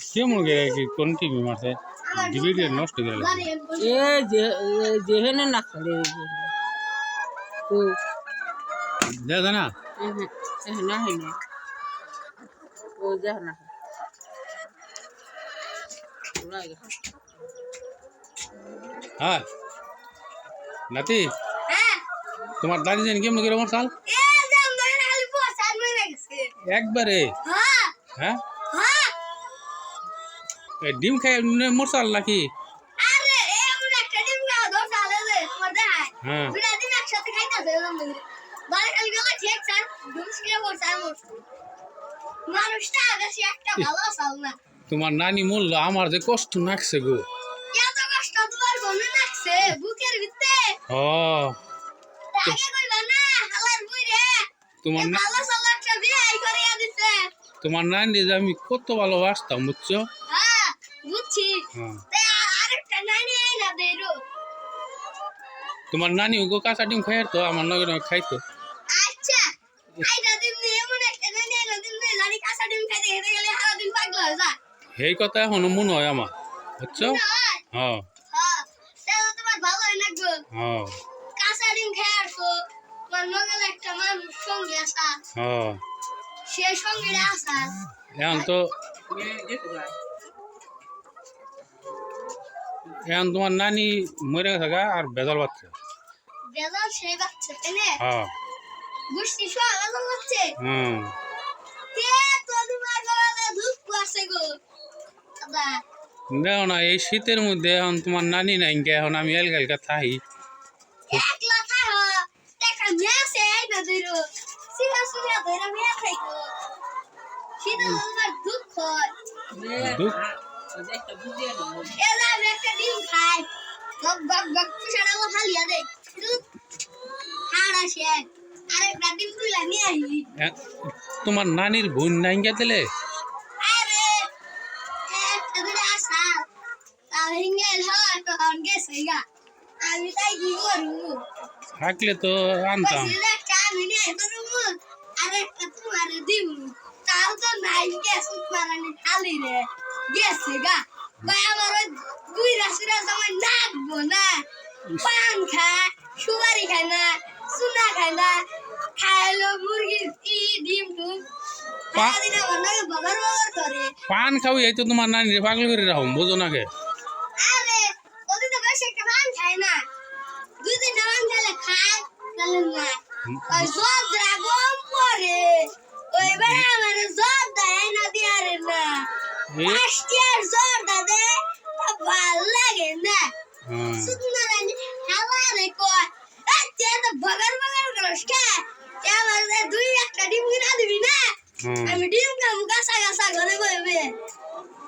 কেমন কোন টিভি মারছে ডিভিডি নষ্ট করে যেহেনে না খালে দেখা না না হয়নি ও যা না হ্যাঁ নাতি তোমার দাদি জানি কেমন করে আমার সাল একবারে হ্যাঁ ডিম খাই মোরসাল নাকি হ্যাঁ তোমার নানি মূল্য আমার যে কষ্ট নাকছে গো তোমার নানি যে আমি কত ভালোবাসতাম বুঝছো তোমার নানি গো কাঁচা ডিম খাই তো আমার নগে খাইতো সেই কথা এখনো মনে হয় আমার বুঝছো হ্যাঁ এখন তোমার নানি মরে গেছে আর বেজাল বাচ্চা হ্যাঁ দেখো না এই শীতের মধ্যে এখন তোমার নানি নাই এখন আমি এলগা থাকি তোমার নানির বোন নাই দিলে থাকলে তো আনতাম সুপারি খায় না চুনা খায় না খাইলো মুরগি ডিম টুম পান খাও এই তো তোমার নানি পাগল করে রাখো বোঝো না কে খায় না দুই দিন পান খেলে খায় তাহলে না ওই জব দ্রাগম করে ওই বেড়া আমার জব দেয় না দিয়ারে না ফার্স্ট জব দাদে ভাল লাগে না সুতনা রানি হাওয়া রে কয় এতে তো বগর করস কে আমার দুই একটা ডিম কিনা দিবি না আমি ডিম কাম গাছা ঘরে বইবে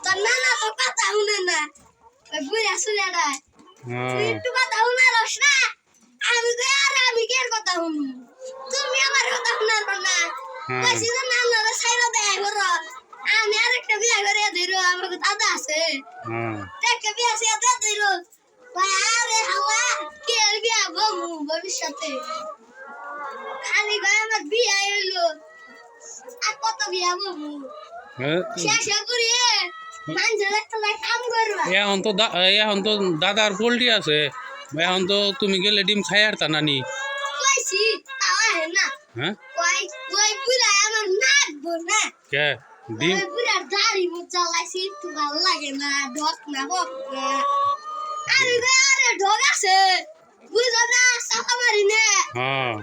তোর নানা তো কথা শুনে না ওই বুড়া শুনে না তুই একটু কথা শুনে রস না আমি কে কথা শুনি তুমি আমার কথা শোনার না কইছি যে নানা সাইরা দেয় করো আমি আরেকটা বিয়া করে দিরো আমার দাদা আছে একটা বিয়া আছে দাদা দিরো আরে হাওয়া কে বিয়া বমু ভবিষ্যতে খালি গায় আমার বিয়া এলো আর কত বিয়া বমু শেষ করি এখন তো দাদার পোল্ট্রি আছে এখন তো তুমি গেলে ডিম খাই আর তা নানি হ্যাঁ কে ডিম হ্যাঁ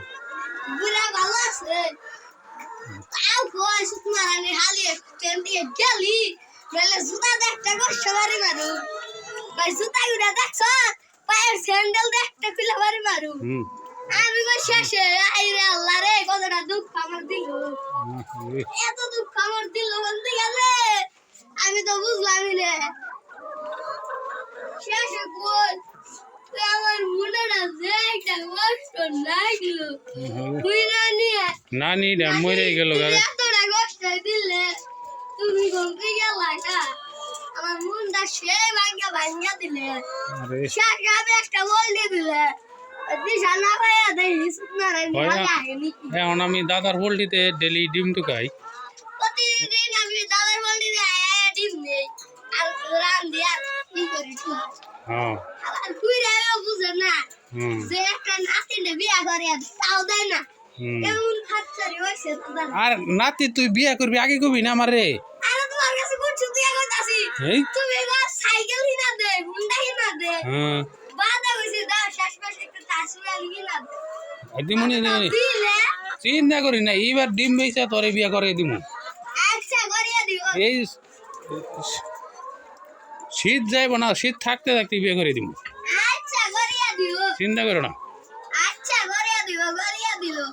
গেলি জুতা দেখতে সবারই মারু ভাই জুতা গুলা দেখছ পায়ের স্যান্ডেল দেখতে খুলে বাড়ি মারু আমি শেষে আইরে আল্লাহ রে কতটা দুঃখ আমার দিল এত দুঃখ আমার দিল বলতে গেলে আমি তো বুঝলামই রে শেষে বল আমার মনেটা যে একটা কষ্ট লাগলো নানি মরে গেল এতটা কষ্ট দিলে তুমি ঘুমতে গেলা না আমার মনটা সে ভাঙ্গা দিলে শেষ আমি একটা বল দিয়ে দিলে দিশা না পাইয়া দেই শুকনা রে হয় না। মজা হয়নি এখন আমি দাদার পোল্ট্রিতে ডেলি ডিম টুকাই। প্রতিদিন আমি দাদার বলতে আয়া ডিম নেই আর রান দিয়া কি করি তুই হ্যাঁ আর তুই রে বুঝে না হুম যে একটা নাতিনে বিয়া করে তাও দেয় না হুম। কেমন খাচ্ছারি হইছে তোদের আর নাতি তুই বিয়া করবি আগে কবি না আমার রে। আরে তোমার কাছে করছি তুই কইতাছি এই তুমি এবার সাইকেল কিনা দে হুন্ডা কিনা দে হ্যাঁ বাদা হইছে দাও শেষ মাসে একটু তাসুয়াল কিনা দে দিমুনি দিমুনি দিলে চিন্তা করি না এইবার ডিম বেচা তোরে বিয়া করে দিমু। আচ্ছা করিয়া দিও এই শীত যাইব না, শীত থাকতে থাকতে বিয়ে করে দিমু, আচ্ছা করিয়া দিও চিন্তা করো না। আচ্ছা করিয়া দিও